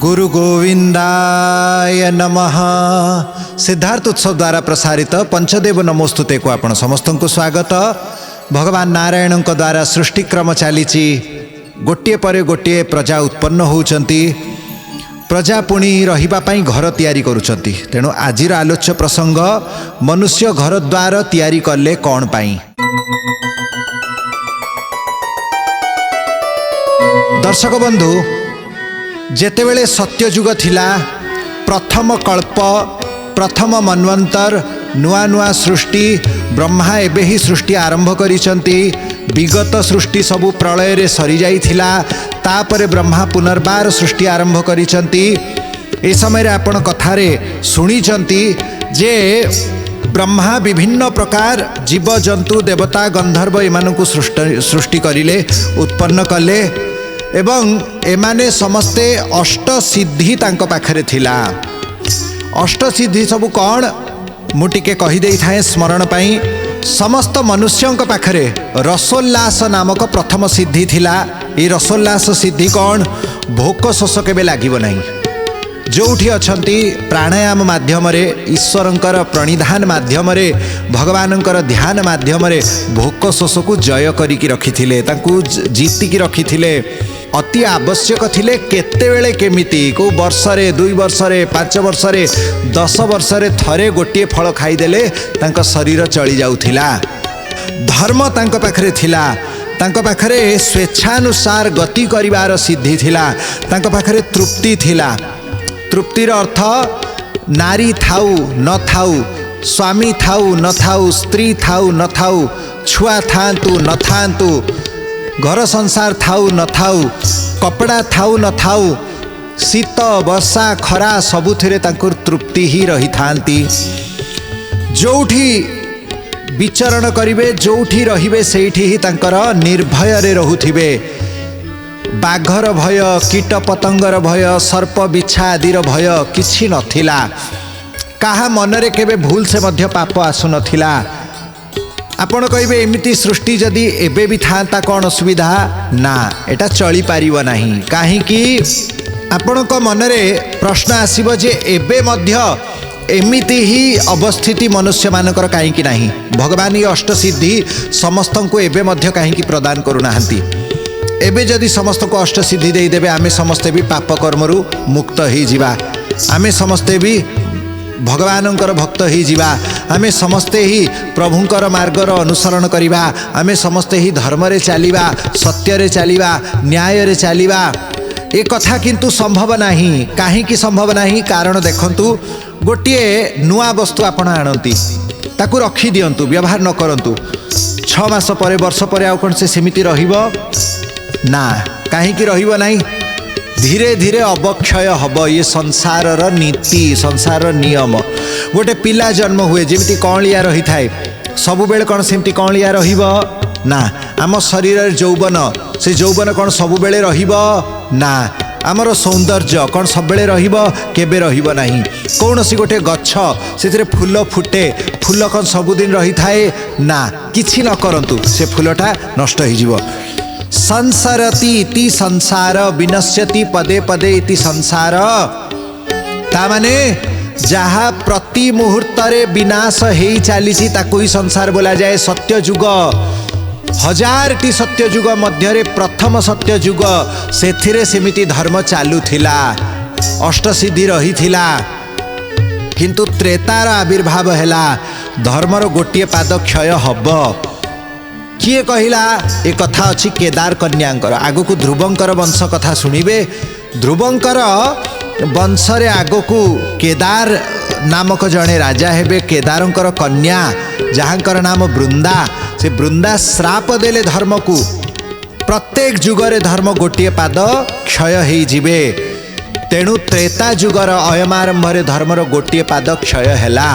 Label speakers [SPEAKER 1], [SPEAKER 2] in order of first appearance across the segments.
[SPEAKER 1] गुरु गोविंदाय नमः। सिद्धार्थ उत्सव द्वारा प्रसारित पंचदेव नमोस्तुते को आपण समस्त को स्वागत। भगवान नारायण द्वारा सृष्टिक्रम चली गोटे पर गोटे प्रजा उत्पन्न होउचंती। प्रजा पुणी रहिबा पई घर तैयारी करूचंती। तेणु आजिर आलोच्य प्रसंग मनुष्य घर द्वार तैयारी कले कौन पाई। दर्शक बंधु, जेतेबेले सत्ययुग थिला, प्रथम कल्प, प्रथम मन्वंतर, नुआ नुआ सृष्टि, ब्रह्मा एबे ही सृष्टि आरंभ करिसंती। विगत सृष्टि सबु प्रलय रे सरी जाइथिला, तापरे ब्रह्मा पुनर्बार सृष्टि आरंभ करिसंती। ए समय रे आपण कथारे सुनिचंती जे ब्रह्मा विभिन्न प्रकार जीव जंतु देवता गंधर्व एमानकु सृष्टि करिले, उत्पन्न कले एवं एमाने समस्ते अष्ट सिद्धि तांको पाखरे थिला। अष्ट सिद्धि सबु कौन मुटिके कही दे थाए स्मरण पाई। समस्त मनुष्यों पाखरे रसोल्लास नामक प्रथम सिद्धि थिला। ये रसोल्लास सिद्धि कौन? भोक शोष केबे लागिबो नाही। जोठी अछंती प्राणायाम माध्यम ईश्वरंकर प्रणिधान माध्यम भगवानंकर ध्यान माध्यम भोक शोष को जय करिकी रखिथिले, तांकू जीतिकी रखिथिले। अति आवश्यक थिले केतेबेले केमिति को वर्षरे 2 वर्षरे 5 वर्षरे 10 वर्षरे थरे गोटे फल खाईदेले तांका शरीर चली जाउथिला। धर्म तांका पाखरे थिला, तांका पाखरे स्वेच्छानुसार गति करिवार सिद्धि थिला, तांका पाखरे तृप्ति थिला। तृप्तिर अर्थ नारी थाउ न थाउ, स्वामी थाउ न थाउ, स्त्री थाउ न थाउ, छुआ थांतु न थांतु, घर संसार थाउ न थाउ, कपड़ा थाउ न थाउ, शीत वर्षा खरा सबुथिरे तांकुर तृप्ति ही रही थांती। जोठी विचरण करिवे, जोठी रहिबे, सेठी ही तांकर निर्भय रे रहुथिबे। बाघर भय, कीट पतंगर भय, सर्प बिछा आदिर भय किछि नथिला। काहा मनरे केबे भूल से मध्य पाप आसु नथिला। आपण कहिबे एमिति सृष्टि जदि एबे भी थांता कौन असुविधा ना, एटा चली पारिबो नाही। काहे कि आपणक मनरे प्रश्न आसीबो जे एबे मध्य एमिति ही अवस्थिति मनुष्य मानकर काहे कि नाही। भगवान ये अष्ट सिद्धि समस्त को एबे मध्य काहे कि प्रदान करू नाहंती। एबे जदि समस्त को अष्ट सिद्धि दे देबे, आमे समस्ते भी पाप कर्मरु मुक्त ही जिबा, आमे समस्ते भी भगवानंकर भक्त ही जिबा, आमे समस्ते ही प्रभुंकर मार्गर अनुसरण करिबा, आमे समस्ते ही धर्म रे चलिबा, सत्य रे चलिबा, न्याय रे चलिबा। ए कथा किंतु संभव नाही। काहे कि संभव नाही? कारण देखंतु, गोटिए नुआ वस्तु आपण आणंती, ताकू रखी दियंतु, व्यवहार न करंतु। 6 मास परे, वर्ष परे आउ कोन से सेमिति रहिबो ना। काहे कि रहिबो नाही? धीरे धीरे अवक्षय हब। ये संसार नीति, संसार नियम। गोटे पिला जन्म हुए जेमिति कौलिया रही थाए, सबु बेले कौन सेमति कौलिया रहिबो ना। आम शरीर यौवन, से यौवन कौन सबु बेले रहिबो ना। आमर सौंदर्य कौन सब बेले रहिबो? केबे रहिबो नाही। कौनसी गोटे गछ से फूल फुटे, फूल कौन सबुदिन रही थाए ना। किछि न करंतु से फूलटा नष्ट हो जिवो। संसारति इति संसार, विनश्यति पदे पदे इति संसार। तामाने जहा प्रति मुहूर्त रे विनाश हेई चालीसी ताकू ही संसार बोला जाए। सत्य युग, 1000टी सत्य युग मध्य रे प्रथम सत्य युग, सेथिरे सेमिति धर्म चालू थिला, अष्ट सिद्धि रही थिला। किंतु त्रेतार आविर्भाव हैला, धर्मर गोटिए पाद क्षय हब। किए कहिला? ए कथा अछि केदार कन्यांकर। आगो को ध्रुवंकर वंश कथा सुनिबे। ध्रुवंकर वंश रे आगो को केदार नामक जड़े राजा हेबे। केदारंकर कन्या जहाँकर नाम वृंदा, से वृंदा श्राप देले धर्म को। प्रत्येक जुगरे धर्म गोटिए पाद क्षय हेई जिबे। तेणु त्रेता जुगर अयमारंभ रे धर्मर गोटिए पाद क्षय हैला।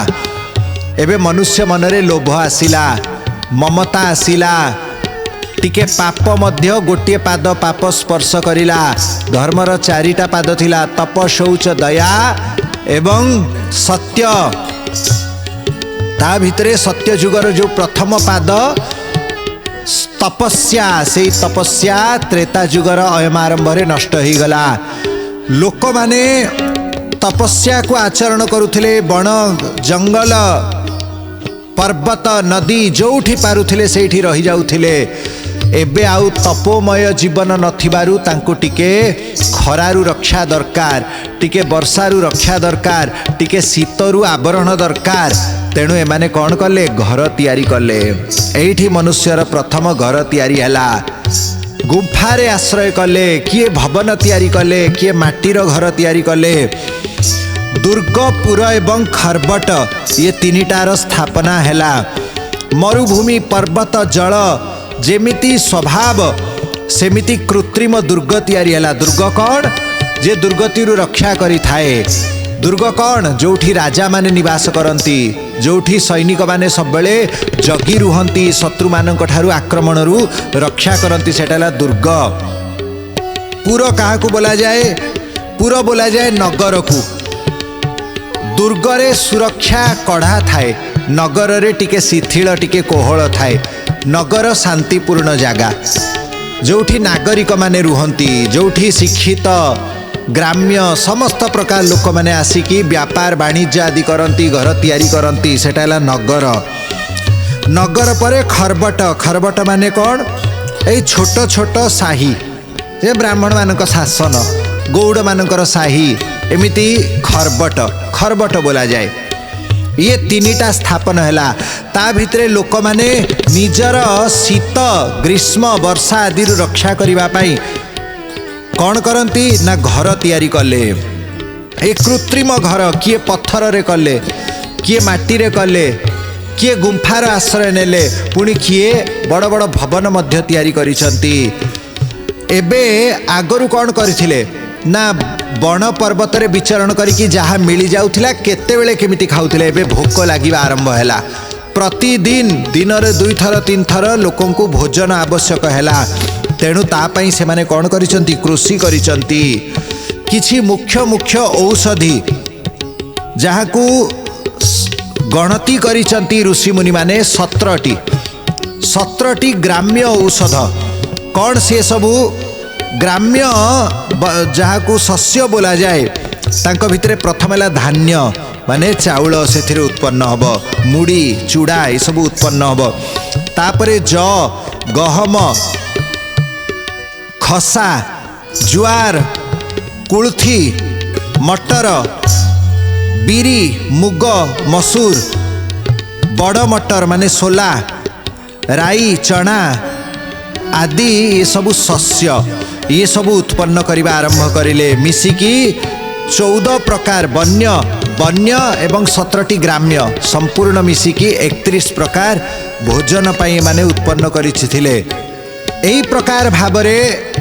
[SPEAKER 1] एबे मनुष्य मनरे लोभ आसिला, ममता आसिला, टिके पाप मध्य गोटे पाद पाप स्पर्श करिला। धर्मर 4टा पाद थिला, तप, शौच, दया एवं सत्य। ता भितरे सत्य जुगर जो प्रथम पाद तपस्या, से तपस्या त्रेता जुगर अयमारंभ रे नष्ट हो गला। लोक माने तपस्या को आचरण करुथिले। बण जंगल पर्वत नदी जोठी पारुथिले सेठी रही जाउथिले। एबे आउ तपोमय जीवन नथिबारु तांको टिके खरारु रक्षा दरकार, टिके वर्षारु रक्षा दरकार, टिके शीतरु आवरण दरकार। तेणु एमाने कौन कले? घर तैयारी कले। एठी मनुष्यर प्रथम घर तैयारी हैला। गुंफारे आश्रय कले, किए भवन तैयारी कले, किए माटीर घर तैयारी कले। दुर्ग पुर एवं खरबट ये तीनिटार स्थापना हैला। मरुभूमि पर्वत जल जेमिति स्वभाव सेमिति कृत्रिम दुर्ग तैयारी हैला। दुर्ग कौन? जे दुर्गतिरु रक्षा करि थाए। दुर्ग कौन? जोठी राजा माने निवास करती, जोठी सैनिक माने सबले जगी रुहंती, शत्रु मानक ठारु आक्रमणरु रक्षा करती, सेटा हैला दुर्ग। पुर काहाकू बोला जाए? पुर बोला जाए नगर को। दुर्गरे सुरक्षा कढ़ा थाए, नगर रे टिके शिथिल टिके कोहल थाए। नगर शांतिपूर्ण जगह, जोठी नागरिक माने रुहंती, जोठी शिक्षित ग्राम्य समस्त प्रकार लोक माने आसिकी व्यापार वाणिज्य आदि करती, घर तैयारी करती, सेटा हैला नगर। नगर परे खरबट। खरबट माने कौन? ए छोट छोट साही, जे ब्राह्मण मानक शासन, गौड़ मानकर साही, एमिति खरबट। खरबट बोला जाए। ये तीनिटा स्थापन हैला। ता भितरे लोक माने निजर शीत ग्रीष्म वर्षा आदि रक्षा करिबा पाई कौन करती ना घर तैयारी कले। ए कृत्रिम घर किए पत्थर रे कले, किए माटी रे कले, किए गुंफार आश्रय नेले, पुणी किए बड़ बड़ भवन मध्य तैयारी करिसंती। एबे आगरु कौन करथिले ना बण पर्वत रे विचरण करिकी जहाँ मिली जाउथिला केतेबेले केमिति खाउथिले। एबे भोक लागिबा आरंभ हैला। प्रतिदिन दिन रे 2 थर 3 थर लोकों को भोजन आवश्यक हैला। तेणु ता पई से माने कौन करिसंती? कृषि करिसंती। किछि मुख्य मुख्य औषधि जहाँ को गणति करिसंती ऋषि मुनि माने 17टी ग्राम्य औषध। कौन से सबू? ग्राम्य जहाँ को शस्य बोला जाए, तांको भितरे प्रथम है धान्य माने चाउल, से उत्पन्न हब, मुड़ी चूड़ा ये सब उत्पन्न हब। तापरे ज गहम खसा जुआर कुलथी मटर बिरी मुग मसूर बड़ मटर माने सोला राई चना आदि ये सब शस्य ये सब उत्पन्न करने आरंभ करिले। मिसिकी 14 प्रकार वन्य एवं 17टी ग्राम्य संपूर्ण मिसिकी 31 प्रकार भोजन पाई माने उत्पन्न करिथिले। एही प्रकार भावरे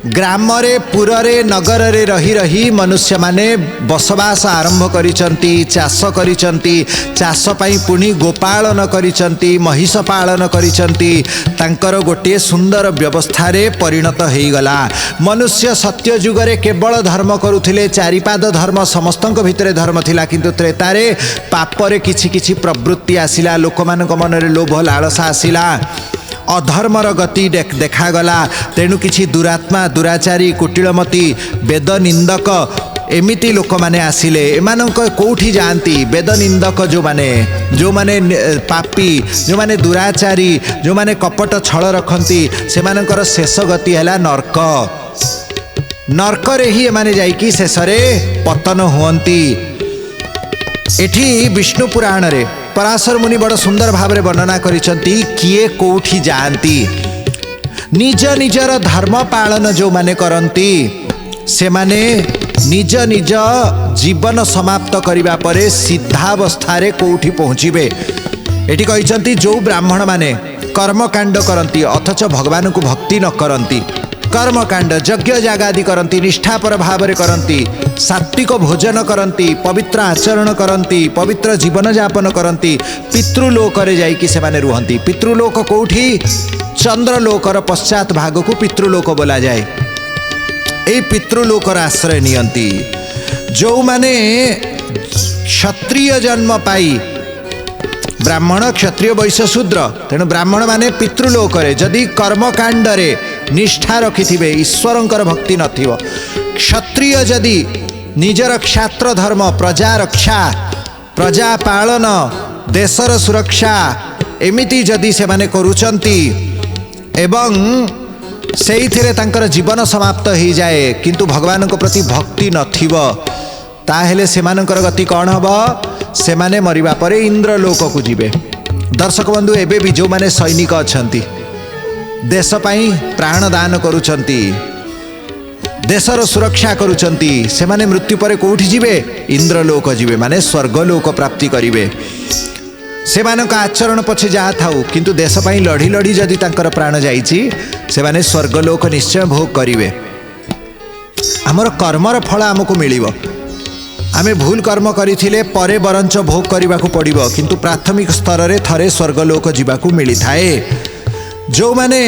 [SPEAKER 1] ग्रामरे पुररे नगररे रही रही मनुष्य माने बसवास आरंभ करिसंती, चाष करिसंती, चाष पाई पुणी गोपालन करिसंती, महिष पालन करिसंती। तांकर गोटे सुंदर व्यवस्था रे परिणत हेई गला। मनुष्य सत्य जुगरे केवल धर्म करुथिले, चारिपाद धर्म समस्तक भितरे धर्म थिला, किंतु त्रेतारे पापरे किछि किछि प्रवृत्ति आसिला, लोकमानक मनरे लोभ लालसा आसिला, अधर्मर गति देखागला। तेणु किछि दुरात्मा दुराचारी कुटिलमती वेद निंदक एमिति लोक माने आसिले। एमानक कोठी जानती? वेद निंदक जो माने पापी, जो माने दुराचारी, जो माने कपट छल रखती, से मानकर शेष गति हैला नरक। नरक रे ही एमाने जाइकी शेषरे पतन हुअंती। एठी विष्णु पुराण रे पराशर मुनि बड़ सुंदर भाव में वर्णना करिसंती किए कोठी जानती। निज निजर धर्म पालन जो माने करंती से माने निज निज जीवन समाप्त करिबा परे सिद्धावस्था रे कोठी पहुँचीबे। एठी कहिसंती जो ब्राह्मण माने कर्मकांड करंती अथच भगवान को भक्ति न करंती, कर्मकांड यज्ञ जागादि करंती, निष्ठापर भाव में करंती, सात्विक भोजन करंती, पवित्र आचरण करंती, पवित्र जीवन यापन करंती, पितृलोक रे जाइकी से माने रुहंती। पितृलोक कोठी? चंद्रलोकर पश्चात भाग को पितृलोक बोला जाए। ए पितृलोकर आश्रय नियंती। जो माने क्षत्रिय जन्म पाई, ब्राह्मण क्षत्रिय वैश्य शूद्र, तेणु ब्राह्मण माने पितृलोक रे जदि कर्मकांड रे निष्ठा रखिथिबे ईश्वरंकर भक्ति नथिबो। क्षत्रिय जदि निजर क्षात्र धर्म प्रजा रक्षा प्रजा पालन देशर सुरक्षा एमिति जदि से माने करूचंती एवं सेइथिरे तांकर जीवन समाप्त हो जाए किंतु भगवान को प्रति भक्ति नथिबो ताहेले सेमानकर गति कौन हबो से माने मरिबा परे इंद्रलोक को जिबे। दर्शक बंधु एबे भी जो माने सैनिक अछंती देश पाई प्राण दान करूचंती देशर सुरक्षा करूचंती से माने मृत्यु परे कोठी जिबे इंद्रलोक जिबे माने स्वर्गलोक प्राप्ति करिवे। सेमानक आचरण पछे जहाँ थाउ किंतु देश पाई लड़ी लड़ी जदि तांकर प्राण जाइछि से माने स्वर्गलोक निश्चय भोग करिवे। हमर कर्मर फल हमको मिलिबो आमे भूल कर्म करिथिले परे बरंच भोग करबाकू पड़िबो किंतु प्राथमिक स्तर रे थरे स्वर्गलोक जिबाकू मिली थाए। जो माने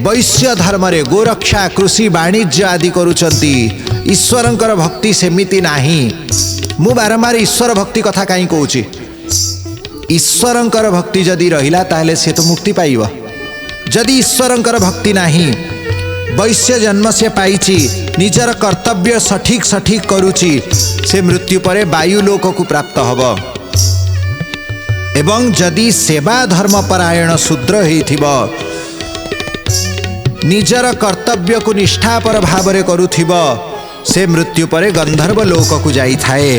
[SPEAKER 1] वैश्य धर्म रे गोरक्षा कृषि वाणिज्य आदि करूचंती ईश्वरंकर भक्ति सेमिति नाही। मु बारंबार ईश्वर भक्ति कथा काई कहूची ईश्वरंकर भक्ति जदि रहिला ताहले से तो मुक्ति पाइबो। जदि ईश्वरंकर भक्ति नाही वैश्य जन्म से पाइची निजर कर्तव्य सठिक सठिक करूची से मृत्यु परे वायुलोक को प्राप्त हबो। एवं जदि सेवा धर्म परायण शूद्र हेथिबो निजर कर्तव्य को निष्ठापर भाव रे करूथिबो से मृत्यु परे गंधर्व लोक को जाई थाए।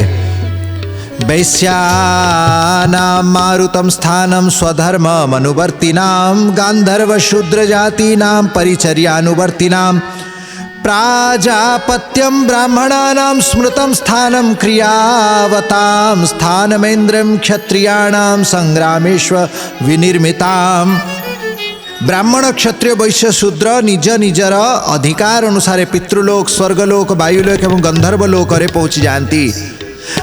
[SPEAKER 1] वैश्यानां मारुतं स्थानं स्वधर्मम् अनुवर्तिनां गांधर्व शूद्र जातीनां परिचर्यानुवर्तिनां प्राजापत्यं ब्राह्मणानां स्मृतं स्थानं क्रियावतां स्थानमेन्द्रं क्षत्रियाणां संग्रामेश्व विनिर्मितां। ब्राह्मण क्षत्रिय वैश्य शूद्र निज निजर अधिकार अनुसार पितृलोक स्वर्गलोक वायुलोक एवं गंधर्व लोक रे पहुँची जाती।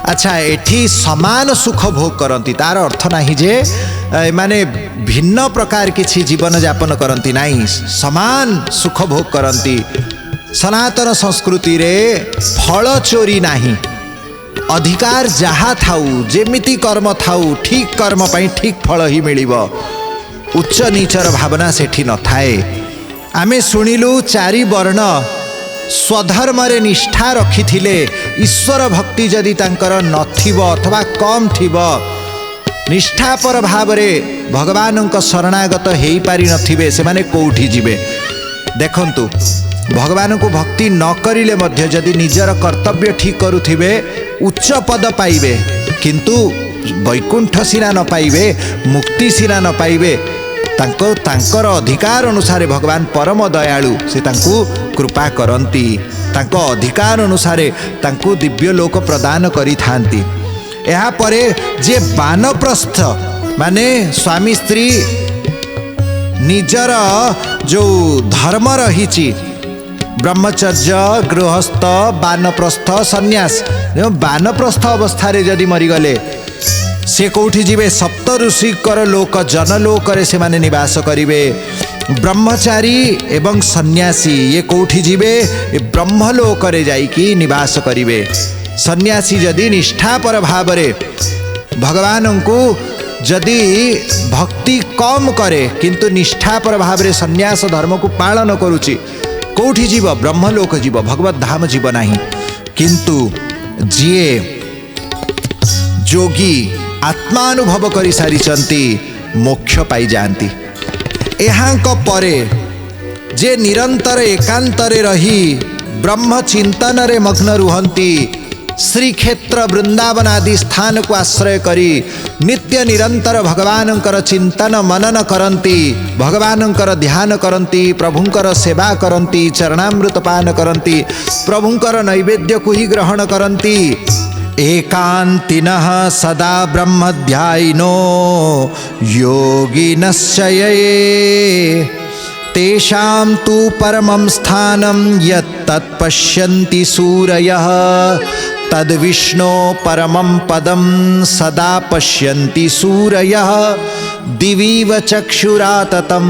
[SPEAKER 1] अच्छा एठी समान सुख भोग करती तार अर्थ नहीं जे माने भिन्न प्रकार किछि जीवन यापन करती नहीं समान सुख भोग करती। सनातन संस्कृति रे फल चोरी नहीं अधिकार जहाँ थाउ जेमिति कर्म थाउ ठीक कर्म पाई ठीक फल ही मिलिबो। उच्च नीचर भावना सेठी न थाए। आमे सुनिलु चारि वर्ण स्वधर्म रे निष्ठा रखिथिले ईश्वर भक्ति जदि तांकर नथिबो अथवा कम थिबो निष्ठापर भाव रे भगवानक शरणागत हेई पारि नथिबे से माने कोठी जिबे। देखंतु भगवान को भक्ति न करिले मध्य जदि निजर कर्तव्य ठीक करुथिबे उच्च पद पाइबे किंतु वैकुंठ सिना न पाइबे मुक्ति सिना न पाइबे। तांकर अधिकार अनुसार भगवान परम दयालु से तांकु कृपा करंती तांको अधिकार अनुसार तांकु दिव्य लोक प्रदान करि थांती। एहा परे जे वानप्रस्थ माने स्वामी स्त्री निजर जो धर्म रहिची ब्रह्मचर्य गृहस्थ वानप्रस्थ सन्यास वानप्रस्थ अवस्था रे जदि मरीगले से कौठी जीवे सप्त ऋषिकर लोक जनलोक रे से माने निवास करिवे। ब्रह्मचारी एवं सन्यासी ये कौठी जीवे ब्रह्मलोक रे जाइकी निवास करिवे। सन्यासी जदि निष्ठापर भाव रे भगवान को जदि भक्ति कम करे किंतु निष्ठापर भाव रे सन्यास धर्म को पालन करुची कौठी जीव ब्रह्मलोक जीव भगवत धाम जीव नहीं। किंतु जीए जोगी आत्मानुभव करि सारिचंती मोक्ष पाई जाती। एहांक परे जे निरंतर एकांतरे रही ब्रह्म चिंतन रे मग्न रुहंती श्रीक्षेत्र वृंदावन आदि स्थान को आश्रय करी नित्य निरंतर भगवानंकर चिंतन मनन करंती भगवानंकर ध्यान करंती प्रभुंकर सेवा करंती चरणामृत पान करंती प्रभुंकर नैवेद्य को ही ग्रहण करंती। एकांतिनः सदा ब्रह्म ध्यायिनो योगिनश्चये तेषां तु परमं स्थानं यत् पश्यन्ति सूरयः तद्विष्णो परमं पदं सदा पश्यन्ति सूरयः दिवीव चक्षुराततं।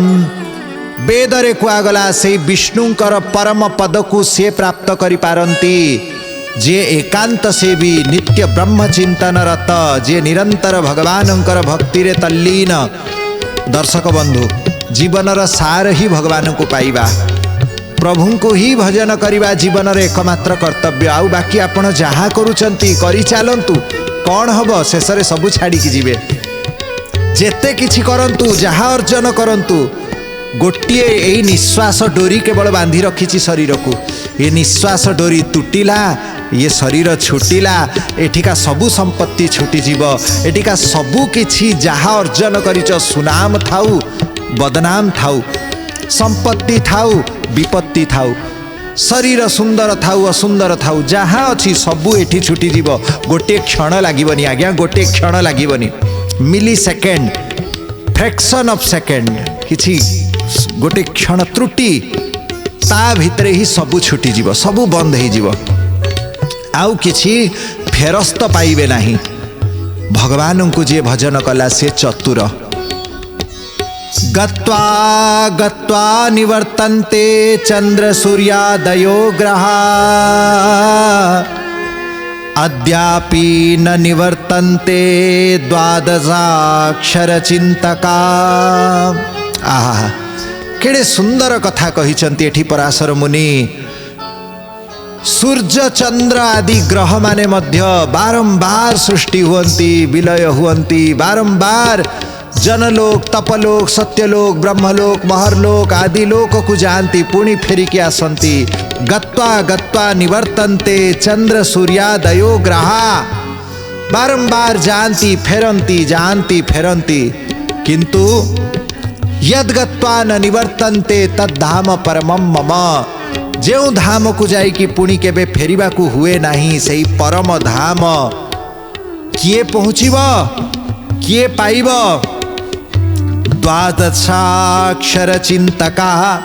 [SPEAKER 1] वेदरे कुआगला से विष्णुंकर परम पद को से प्राप्त करि पारंती जे एकांत से भी नित्य ब्रह्म चिंतन रत जे निरंतर भगवानंकर भक्ति रे तल्लीन। दर्शक बंधु जीवनर सार ही भगवान को पाइबा प्रभु को ही भजन करवा जीवन रे एकमात्र कर्तव्य। आउ बाकी आपण जहा करूचंती करि चालंतु, कौन हम शेष रे सबु छाड़ी की जीवे। जेते किछि करंतु, जहा अर्जन करंतु, गोटिए यही निश्वास डोरी केवल बांधी रखी शरीर को। ये निश्वास डोरी तुटिला, ये शरीर छुटिला, एठिका सबु संपत्ति छुटी जीव। एठिका सबु किछि जहा अर्जन करिच, सुनाम थाउ बदनाम थाउ, संपत्ति थाउ विपत्ति थाउ, शरीर सुंदर थाउ असुंदर थाउ, जहा अच्छी सबु एठी छुटी जीव। गोटे क्षण लागिबनी आज्ञा, गोटे क्षण लागिबनी। मिली सेकेंड, फ्रैक्शन ऑफ सेकेंड, किछि गोटे क्षण त्रुटि ता भितरे ही सबु छुटी जीव, सबु बंद हो जीव। आउ किछि फेरस्त पाइबे नहीं। भगवान को जे भजन कला से चतुर। गत्वा गत्वा निवर्तन्ते चंद्र सूर्यादयो ग्रहा, अद्यापि न निवर्तन्ते द्वादशाक्षर चिंतका। आहा, केड़े सुंदर कथा कहिचंती एठी पराशर मुनि। सूर्य चंद्र आदि ग्रह माने मध्य बारंबार सृष्टि हुअंती, विलय हुअंती, बारंबार जनलोक, तपलोक, सत्यलोक, ब्रह्मलोक, महरलोक आदि लोक को जानती, पुणी फेरिकी आसंती। गत्वा गत्वा निवर्तन्ते चंद्र सूर्यादयो ग्रहा, बारंबार जानती फेरंती, जानती फेरंती। किंतु यद गत्वा न निवर्तन्ते तद्धाम परमम मम, जो धाम को जाई कि पुणी केबे फेरिबा को हुए नहीं, सही परम धाम किए पहुँचीब, किए पाइब? द्वादशाक्षर चिंतका,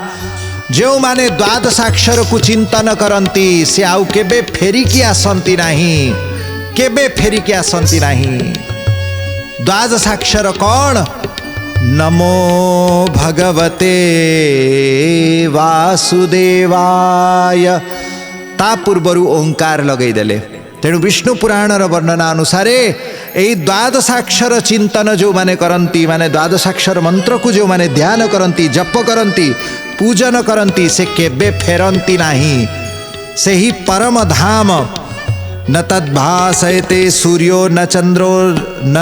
[SPEAKER 1] जो माने द्वादशाक्षर को चिंतन करंती, से आउ केबे फेरिकी आसंती नहीं, केबे फेरिकी आसंती नहीं। द्वादशाक्षर कौन? नमो भगवते वासुदेवाय, ता पूर्वरु ओंकार लगई देले। तेणु विष्णु पुराणर वर्णना अनुसारे यही द्वादशाक्षर चिंतन जो माने करंती, माने द्वादशाक्षर मंत्र को जो माने ध्यान करंती, जप करंती, पूजन करंती, से केबे फेरंती नहीं। से ही परम धाम। न तद्भासयते सूर्यो न चंद्रो न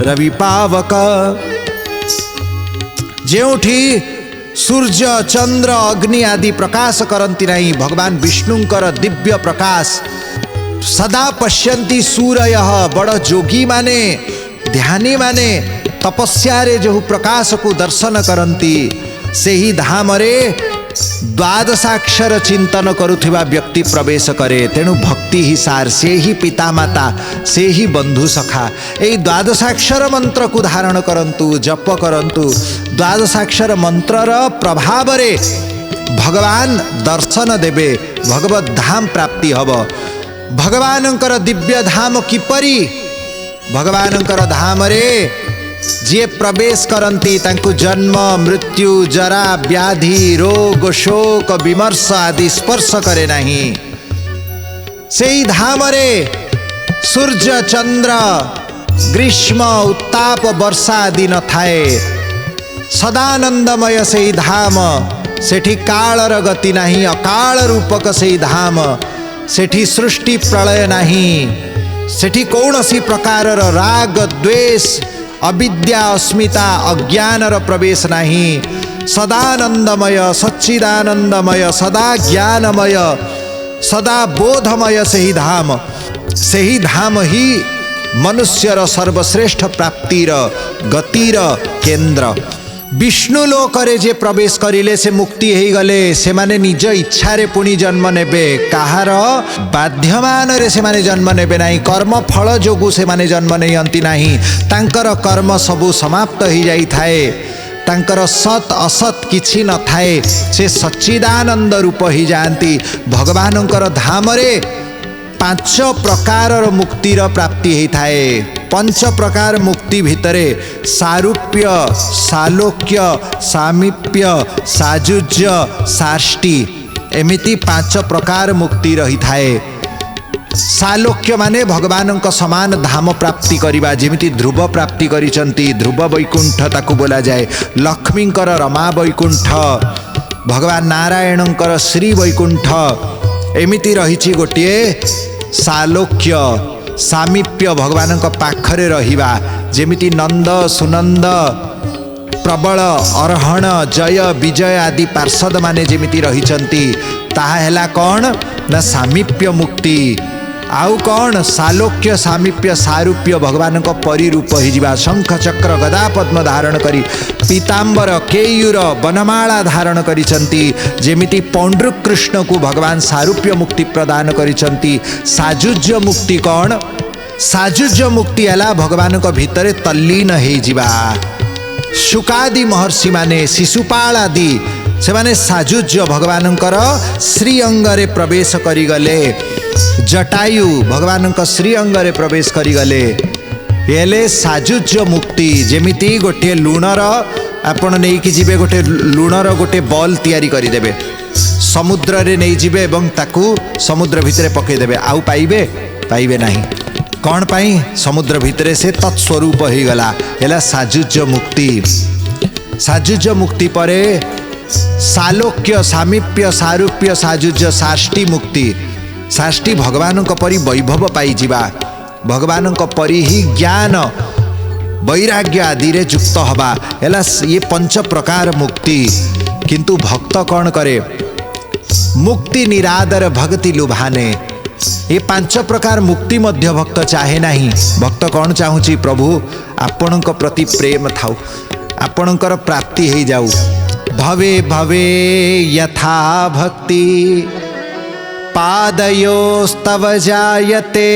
[SPEAKER 1] रविपावक, जेउठी सूर्य चंद्र अग्नि आदि प्रकाश करंती नहीं, भगवान विष्णुंकर दिव्य प्रकाश। सदा पश्यन्ति सूरयः, बड़ जोगी माने, ध्यानी माने तपस्या रे जो प्रकाश को दर्शन करंती, से ही धाम रे द्वादशाक्षर चिंतन करुथिबा व्यक्ति प्रवेश करे। तेणु भक्ति ही सार, से ही पिता माता, से ही बंधु सखा। यही द्वादशाक्षर मंत्र को धारण करंतु, जप करंतु। द्वादशाक्षर मंत्रर प्रभाव रे भगवान दर्शन देबे, भगवत धाम प्राप्ति हब। भगवानंकर दिव्य धाम किपरि? भगवानंकर धाम रे जे प्रवेश करंती, तांको जन्म मृत्यु जरा व्याधि रोग शोक विमर्श आदि स्पर्श करे नहीं। सेई धाम रे सूर्य चंद्र ग्रीष्म उत्ताप वर्षा आदि न थाए, सदानंदमय सेई धाम। सेठी कालर गति नहीं, अकाल रूपक सेई धाम। सेठी सृष्टि प्रलय नहीं, सेठी कौनसी प्रकारर राग द्वेष अविद्या अस्मिता अज्ञानर प्रवेश नहीं। सदानंदमय सच्चिदानंदमय सदा ज्ञानमय सदा बोधमय सेही धाम। सेही धाम ही मनुष्यर सर्वश्रेष्ठ प्राप्तिर गतिर केन्द्र। विष्णु लोकरे जे प्रवेश करिले से मुक्ति हो गले, से माने निज इच्छा रे पुणी जन्म नेबे, कहार बाध्यमान रे से माने जन्म नेबे नहीं, कर्म फल जोगु से माने जन्म नहीं नहीं। तांकर कर्म सबु समाप्त हो जाई थाए, तांकर सत असत किछि न थाए, से सच्चिदानंद रूप ही जानती। भगवानंकर धाम रे पांच प्रकार मुक्तिर प्राप्ति होता है। पंच प्रकार मुक्ति भितरे सारूप्य सालोक्य सामीप्य साजुज्य साष्टि एमिति पांच प्रकार मुक्ति रही थाए। सालोक्य माने भगवान समान धाम प्राप्ति करिबा, जेमिति ध्रुव प्राप्ति करिसंती, ध्रुव वैकुंठ ताकू बोला जाए। लक्ष्मींकर रमा वैकुंठ, भगवान नारायणଙ୍କର श्री वैकुंठ एमिति रहिछि गोटे सालोक्य सामीप्य भगवान पाखरे रहिबा जेमिति नंद सुनंद प्रबल अरहण जय विजय आदि पार्षद माने जेमिति रहिचंती ताहा हैला कौन ना सामीप्य मुक्ति आउ कौन सालोक्य सामीप्य सारूप्य भगवान को परिरूप हो शंख चक्र गदा पद्म धारण करी पीतांबर केयूर बनमाला धारण करिसंती जेमिति पौंड्रुक कृष्ण को भगवान सारूप्य मुक्ति प्रदान करिसंती। साजुज्य मुक्ति कौन साजुज्य मुक्ति है भगवान को भितर तल्लीन हो जिबा। शुकादि महर्षि माने शिशुपाल आदि से माने साजुज्य भगवानंकर श्री अंगरे प्रवेश करिगले जटायु भगवान श्री अंगरे प्रवेश करिगले येले साजुज्य मुक्ति जेमिति गोटे लुणर आपण नहीं कि जिबे गोटे लुणर गोटे बॉल तैयारी करि देबे समुद्र रे नहीं जिबे एवं ताकू समुद्र भितरे पकई देबे आउ पाइबे पाइबे नहीं कौन पाई समुद्र भितरे से तत्स्वरूप हो गला एला साजुज्य मुक्ति। साजुज्य मुक्ति परे सालोक्य सामीप्य सारूप्य साजुज्य साष्टी मुक्ति साष्टी भगवान को परी वैभव पाई जिबा भगवान को परी ही ज्ञान वैराग्य आदि रे युक्त हवा एला ये पंच प्रकार मुक्ति। किंतु भक्त कौन करे मुक्ति निरादर भक्ति लुभाने ये पांच प्रकार मुक्ति मध्य भक्त चाहे नहीं। भक्त कौन चाहूची प्रभु आपणक प्रति प्रेम थाउ आपणकर प्राप्ति हो जाऊ भवे भवे यथा भक्ति पादयोस्तव जायते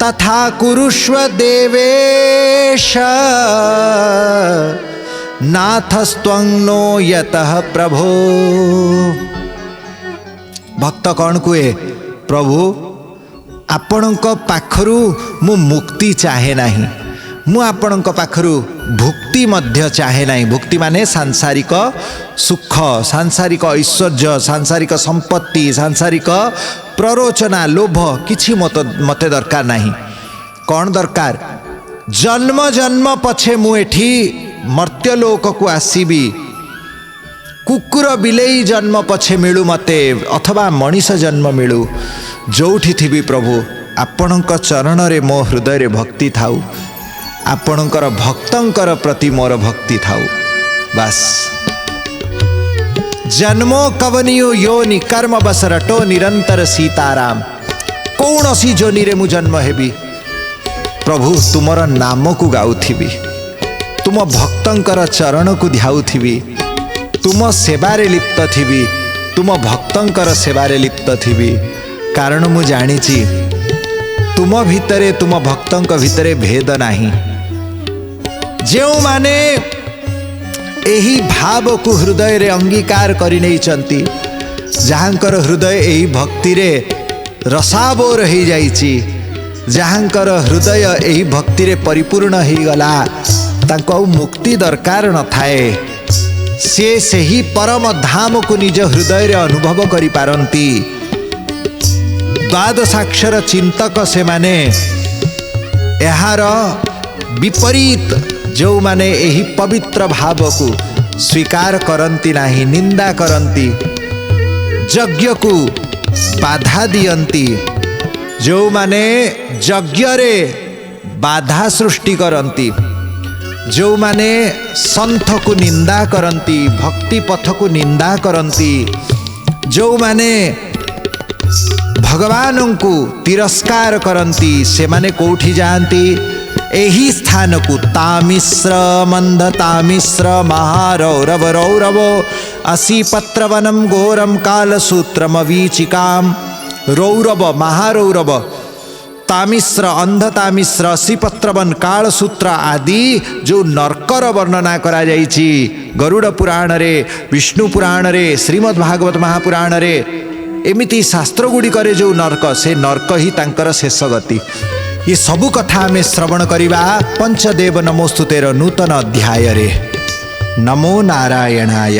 [SPEAKER 1] तथा कुरुष्व देवेश नाथस्त्वंगनो यतः प्रभो। भक्त कौन कुए प्रभु आपणक पाखरु मु मुक्ति चाहे नहीं मु आपणक पाखरु भुक्ति मध्य चाहे नहीं। भुक्ति माने सांसारिक सुख सांसारिक ऐश्वर्य सांसारिक संपत्ति सांसारिक प्ररोचना लोभ किछि मते दरकार नहीं। कौन दरकार जन्म जन्म पछे मु एठी मर्त्यलोक को आसीबी कुकुर बिलेई जन्म पछे मिलू मते अथवा मनीष जन्म मिलू जोठी थी प्रभु आपणक चरण रे मो हृदय रे भक्ति थाउ आपणकर भक्तंकर प्रति मोर भक्ति थाउ बस। जन्मो कवनियो योनि कर्म बसरटो निरंतर सीताराम कौनसी जोनि रे मु जन्म हेबी प्रभु तुमर नाम को गाउथिबी तुम भक्तंकर चरण को ध्याउथिबी तुम सेवारे लिप्त थिबी तुम भक्तंकर सेवारे लिप्त थिबी कारण मु जानिछि तुम भितरे तुम भक्तंक भितरे भेद नाही। जो माने एही भाव को हृदय रे अंगीकार करि नै चंती जहांकर हृदय एही भक्ति रे रसाबोर हो जाइछि जहांकर हृदय एही भक्ति रे परिपूर्ण हो गला तांको मुक्ति दरकार न थाए से सही परम धाम को निज हृदय रे अनुभव करि पारंती। द्वादशाक्षर चिंतक से माने एहार विपरीत जो माने एही पवित्र भाव को स्वीकार करंती नाही निंदा करंती यज्ञ को बाधा दियंती जो माने यज्ञ रे बाधा सृष्टि करंती जो माने संथ को निंदा करंती भक्ति पथ को निंदा करंती जो माने भगवान को तिरस्कार करंती से माने कोठी जानती एही स्थान को तामिश्र मंद तामिश्र महारौरव रौरवो असी पत्रवनम घोरम कालसूत्रम वीचिकाम रौरव महारौरव तामिश्र अंध तामिश्र असी पत्रवन कालसूत्र आदि जो नरकर वर्णना करा जाइछि गरुड़ पुराण रे विष्णु पुराण रे श्रीमद् भागवत महापुराण रे एमिति शास्त्र गुड़िक जो नरक से नरक ही तांकर शेष गति ये सबु कथा आमे श्रवण करिबा पंचदेव नमोस्तुतेर नूतन अध्याय रे। नमो नारायणाय।